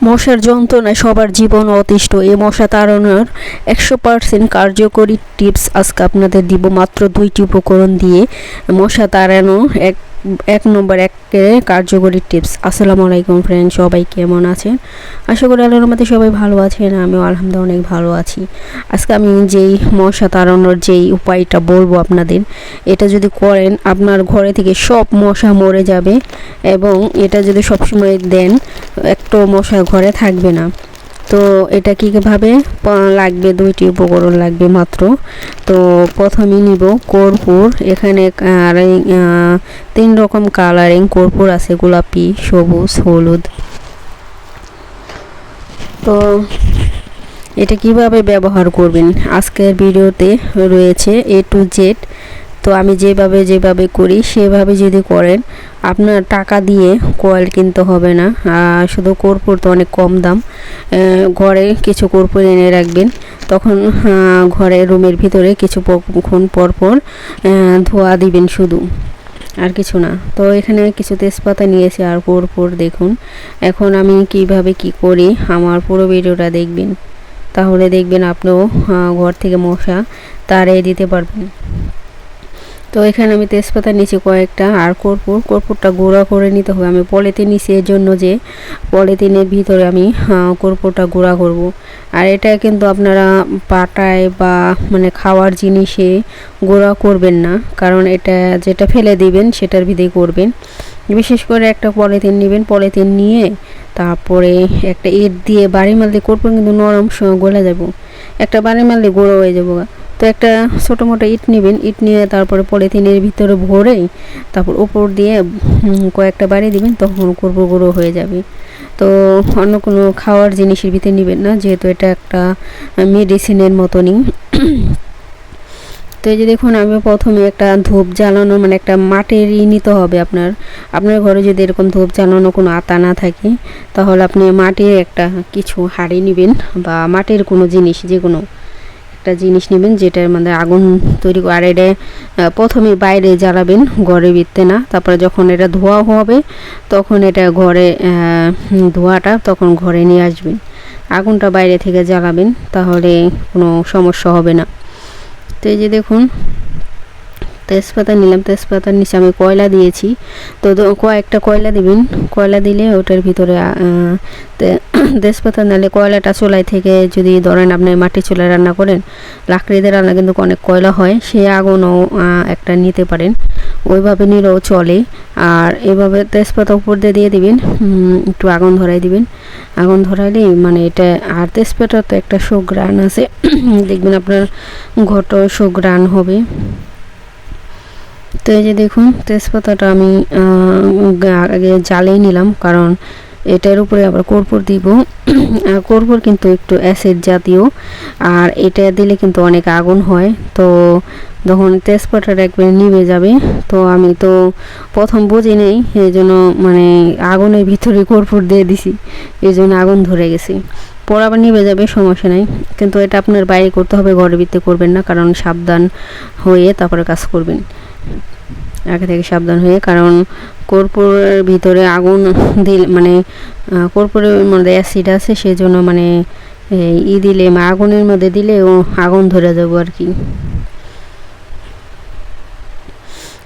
মশার যন্ত্রণায় সবার জীবন অতিষ্ঠ। এই মশা তাড়ানোর 100% কার্যকরী টিপস আজকে আপনাদের দিব মাত্র 2টি উপকরণ দিয়ে। মশা তাড়ানো এক নম্বর কার্যকরী টিপস। আসসালামু আলাইকুম ফ্রেন্ড, সবাই কেমন আছেন? আশা করি আল্লাহর রহমতে সবাই ভালো আছেন। আমিও আলহামদুলিল্লাহ অনেক ভালো আছি। আজকে আমি যেই মশা তাড়ানোর যেই উপায়টা বলবো আপনাদের, এটা যদি করেন আপনার ঘরে থেকে সব মশা মরে যাবে, এবং এটা যদি সবসময় দেন একটু মশা ঘরে থাকবে না। তো এটা কীভাবে লাগবে, 2টি উপকরণ লাগবে মাত্র। তো প্রথমে নিব কর্পূর। এখানে 3 রকম কালারিং কর্পূর আছে, গোলাপি, সবুজ, হলুদ। তো এটা কিভাবে ব্যবহার করবেন আজকের ভিডিওতে রয়েছে A to Z। তো আমি যেভাবে করি সেভাবে যদি করেন আপনার টাকা দিয়ে কয়েল কিনতে হবে না। শুধু কর্পূর তো অনেক কম দাম। ঘরে কিছু কর্পূর এনে রাখবেন, তখন ঘরে রুমের ভিতরে কিছুক্ষণ পর ধোয়া দিবেন শুধু, আর কিছু না। তো এখানে কিছু তেজপাতা নিয়েছি আর কর্পূর দেখুন। এখন আমি কিভাবে কি করি আমার পুরো ভিডিওটা দেখবেন, তাহলে দেখবেন আপনিও ঘর থেকে মশা তাড়িয়ে দিতে পারবেন। তো এখানে আমি তেজপাতা নিচে কয়েকটা, আর কর্পূরটা গুঁড়া করে নিতে হবে। আমি পলিথিন নিছি এর জন্য যে পলিথিনের ভিতরে আমি কর্পূরটা গুঁড়া করব। আর এটা কিন্তু আপনারা পাটায় বা মানে খাওয়ার জিনিসে গুঁড়া করবেন না, কারণ এটা যেটা ফেলে দিবেন সেটার ভিতরেই করবেন। বিশেষ করে একটা পলিথিন নেবেন, পলিথিন নিয়ে তারপরে একটা ইট দিয়ে বাড়ি মারলে কর্পূর কিন্তু নরম গলে যাব, একটা বাড়ি মারলে গুঁড়ো হয়ে যাবো। তো একটা ছোটো মোটো ইট নেবেন, ইট নিয়ে তারপরে পলিথিনের ভিতরে ভরে তারপর উপর দিয়ে কয়েকটা বাড়ি দিবেন, তখন কর্পূর গুঁড়ো হয়ে যাবে। তো অন্য কোনো খাওয়ার জিনিসের ভিতরে নেবেন না, যেহেতু এটা একটা মেডিসিনের মতনই। তো এই যে দেখুন, আমি প্রথমে একটা ধূপ জ্বালানো মানে একটা মাটির নিতে হবে। আপনার ঘরে যদি এরকম ধূপ জ্বালানো কোনো আতা না থাকে, তাহলে আপনি মাটির একটা কিছু হাঁড়ি নেবেন বা মাটির কোনো জিনিস, যে কোনো একটা জিনিস নেবেন যেটার মধ্যে আগুন তৈরি করে। আর এটা প্রথমে বাইরে জ্বালাবেন, ঘরে ভিতরে না। তারপরে যখন এটা ধোয়া হবে তখন এটা ধোঁয়াটা তখন ঘরে নিয়ে আসবেন। আগুনটা বাইরে থেকে জ্বালাবেন, তাহলে কোনো সমস্যা হবে না। তো এই যে দেখুন, তেজপাতা নিলাম, তেজপাতার নিচে আমি কয়লা দিয়েছি। তো কয়েকটা কয়লা দিবেন, কয়লা দিলে ওটার ভিতরে তেজপাতা নালে কয়লাটা চুলায় থেকে যদি ধরেন আপনি মাটি চুলায় রান্না করেন, লাকড়িতে রান্না কিন্তু অনেক কয়লা হয়, সে আগুনও একটা নিতে পারেন, ওইভাবে নিলেও চলে। আর এভাবে তেজপাতা উপর দিয়ে দিবেন, একটু আগুন ধরাই দিবেন। আগুন ধরাইলেই মানে এটা, আর তেজপাতা তো একটা সুঘ্রাণ আছে, দেখবেন আপনার ঘরটাও সুঘ্রাণ হবে। তো এই যে দেখুন, তেজপাতাটা আমি আগে জ্বালিয়ে নিলাম, কারণ এটার উপরে আবার কর্পূর দিব। কর্পূর কিন্তু একটু অ্যাসিড জাতীয়, আর এটা দিলে কিন্তু অনেক আগুন হয়। তো যখন তেজপাতাটা একবার নিভে যাবে, তো আমি তো প্রথম বুঝি নেই, এই জন্য মানে আগুনের ভিতরে কর্পূর দিয়ে দিছি, এই জন্য আগুন ধরে গেছে। পরে আবার নিভে যাবে, সমস্যা নাই। কিন্তু এটা আপনার বাইরে করতে হবে, ঘরের ভিতরে করবেন না, কারণ সাবধান হয়ে তারপরে কাজ করবেন, আগে থেকে সাবধান হয়ে। কারণ কর্পূরের ভিতরে আগুন দিলে মানে কর্পূরের মধ্যে অ্যাসিড আছে, সেজন্য মানে দিলে আগুনের মধ্যে দিলে ও আগুন ধরে যাবো আর কি।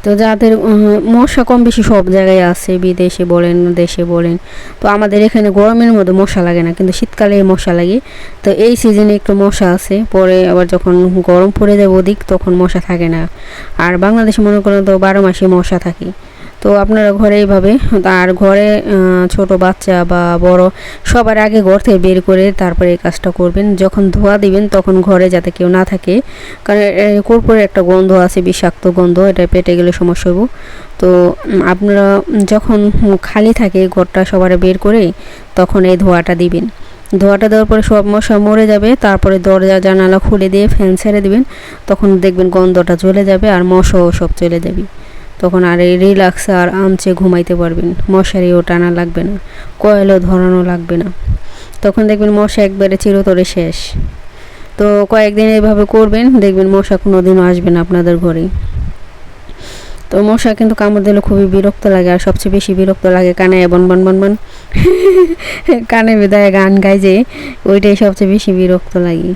তো যাদের মশা কম বেশি সব জায়গায় আছে, বিদেশে বলেন দেশে বলেন, তো আমাদের এখানে গরমের মধ্যে মশা লাগে না, কিন্তু শীতকালে মশা লাগে। তো এই সিজনে একটু মশা আছে, পরে আবার যখন গরম পড়ে যাবে ওদিক, তখন মশা থাকে না। আর বাংলাদেশে মনে করেন তো 12 মাসে মশা থাকে। তো আপনারা ঘরে এইভাবে, আর ঘরে ছোট বাচ্চা বা বড় সবার আগে ঘর থেকে বের করে তারপরে এই কাজটা করবেন। যখন ধোয়া দিবেন তখন ঘরে যাতে কেউ না থাকে, কারণ কর্পূরের একটা গন্ধ আছে, বিষাক্ত গন্ধ, এটা পেটে গেলে সমস্যা হইব। তো আপনারা যখন খালি থাকে ঘরটা সবার বের করে, তখন এই ধোঁয়াটা দিবেন। ধোঁয়াটা দেওয়ার পরে সব মশা মরে যাবে। তারপরে দরজা জানালা খুলে দিয়ে ফ্যান ছেড়ে দিবেন, তখন দেখবেন গন্ধটা চলে যাবে আর মশাও সব চলে যাবে। তখন আর এই রিল্যাক্স আর আরামসে ঘুমাইতে পারবেন, মশারিও টানা লাগবে না, কয়েলও ধরানো লাগবে না। তখন দেখবেন মশা একবারে চিরতরে শেষ। তো কয়েকদিন এইভাবে করবেন, দেখবেন মশা কোনো দিনও আসবে না আপনাদের ঘরে। তো মশা কিন্তু কামড় দিলে খুবই বিরক্ত লাগে, আর সবচেয়ে বেশি বিরক্ত লাগে কানে বন বন বন বন কানে বিদায় গান গায় যে, ওইটাই সবচেয়ে বেশি বিরক্ত লাগে।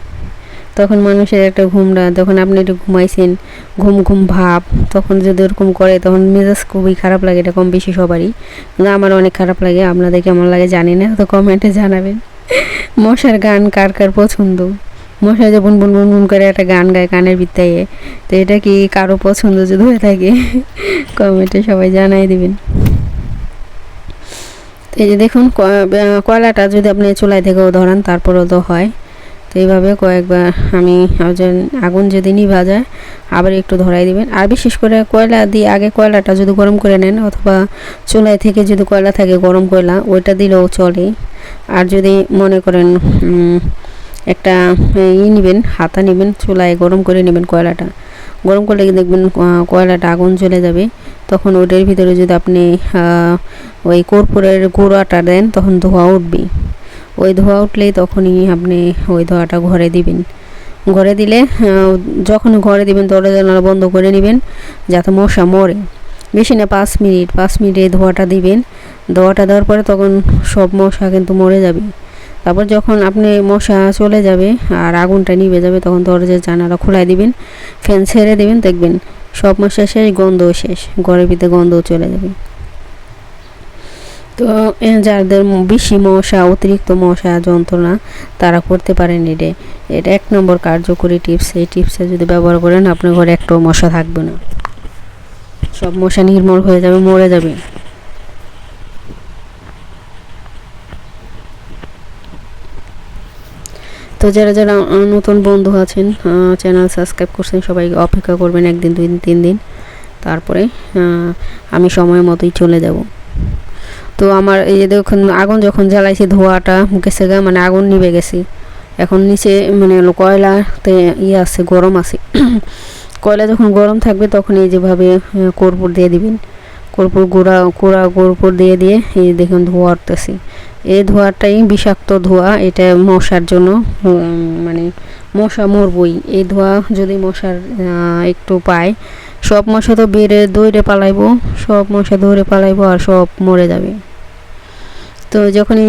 তখন মানুষের একটা ঘুমরা, যখন আপনি একটু ঘুমাইছেন, ঘুম ঘুম ভাব, তখন যদি ওরকম করে তখন মেজাজ খুবই খারাপ লাগে। এটা কম বেশি সবারই, কিন্তু আমার অনেক খারাপ লাগে। আপনাদের কেমন লাগে জানি না, তো কমেন্টে জানাবেন। মশার গান কার কার পছন্দ? মশা যে বুন বুন বুন বুন করে একটা গান গায় কানের ভিতরে, তো এটা কি কারো পছন্দ যদি হয়ে থাকে কমেন্টে সবাই জানাই দিবেন। এই যে দেখুন, কয়লাটা যদি আপনি চুলায় থেকেও ধরান তারপরেও তো হয়। তো এইভাবে কয়েকবার আমি আগুন যদি নিভা যায় আবার একটু ধরাই দিবেন। আর বিশেষ করে কয়লা দিয়ে আগে কয়লাটা যদি গরম করে নেন, অথবা চুলায় থেকে যদি কয়লা থাকে গরম কয়লা, ওইটা দিলেও চলে। আর যদি মনে করেন একটা নেবেন, হাতা নেবেন, চুলায় গরম করে নেবেন, কয়লাটা গরম করলে দেখবেন কয়লাটা আগুন জ্বলে যাবে। তখন ওটার ভিতরে যদি আপনি ওই কর্পূরের গুঁড়াটা দেন, তখন ধোঁয়া উঠবে। ওই ধোঁয়া উঠলেই তখনই আপনি ওই ধোঁয়াটা ঘরে দিবেন। ঘরে দিলে যখন ঘরে দিবেন দরজা জানালা বন্ধ করে নেবেন, যাতে মশা মরে। বেশি না, 5 মিনিট এই ধোঁয়াটা দিবেন। ধোঁয়াটা দেওয়ার পরে তখন সব মশা কিন্তু মরে যাবে। তারপর যখন আপনি মশা চলে যাবে আর আগুনটা নিভে যাবে, তখন দরজার জানালা খোলাই দিবেন, ফ্যান ছেড়ে দিবেন, দেখবেন সব মশা শেষ, গন্ধও শেষ, ঘরের ভিতরে গন্ধও চলে যাবে। তো যাদের বেশি মশা, অতিরিক্ত মশা যন্ত্রণা, তারা করতে পারেন এটা 1 নম্বর কার্যকরী টিপস। এই টিপসে যদি ব্যবহার করেন, আপনার ঘরে একটাও মশা থাকবে না, সব মশা নির্মূল হয়ে যাবে, মরে যাবে। তো যারা যারা নতুন বন্ধু আছেন, চ্যানেল সাবস্ক্রাইব করছেন, সবাই অপেক্ষা করবেন 1 দিন 2 দিন 3 দিন, তারপরে আমি সময় মতোই চলে যাব। তো আমার এই যে দেখুন, আগুন যখন জ্বালাইছি ধোঁয়াটা গেছে গা, মানে আগুন নিভে গেছে। এখন নিচে মানে কয়লাতে আছে, গরম আছে। কয়লা যখন গরম থাকবে তখন এই যেভাবে কর্পূর দিয়ে দিবেন, কর্পূর গুঁড়া কর্পূর দিয়ে এই দেখুন ধোঁয়া উঠতেছে। এই ধোঁয়াটাই বিষাক্ত ধোঁয়া, এটা মশার জন্য, মানে মশা মরবই। এই ধোঁয়া যদি মশার একটু পায়, সব মশা তো দৌড়ে পালাইবো, সব মশা দৌড়ে পালাইবো আর সব মরে যাবে। তো যখনই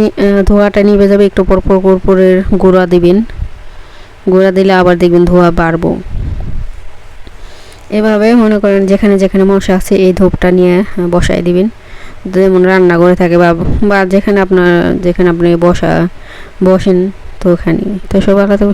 ধোঁয়াটা নিভে যাবে, একটু পরপর কর্পূরের গুঁড়া দিবেন। গুঁড়া দিলে আবার দেখবেন ধোঁয়া বাড়বো। এভাবে মনে করেন যেখানে যেখানে মশা আছে এই ধূপটা নিয়ে বসাই দিবেন। যেমন রান্নাঘরে থাকে বা যেখানে আপনি বসেন, তো ওখানে। তো সবাই আলাদা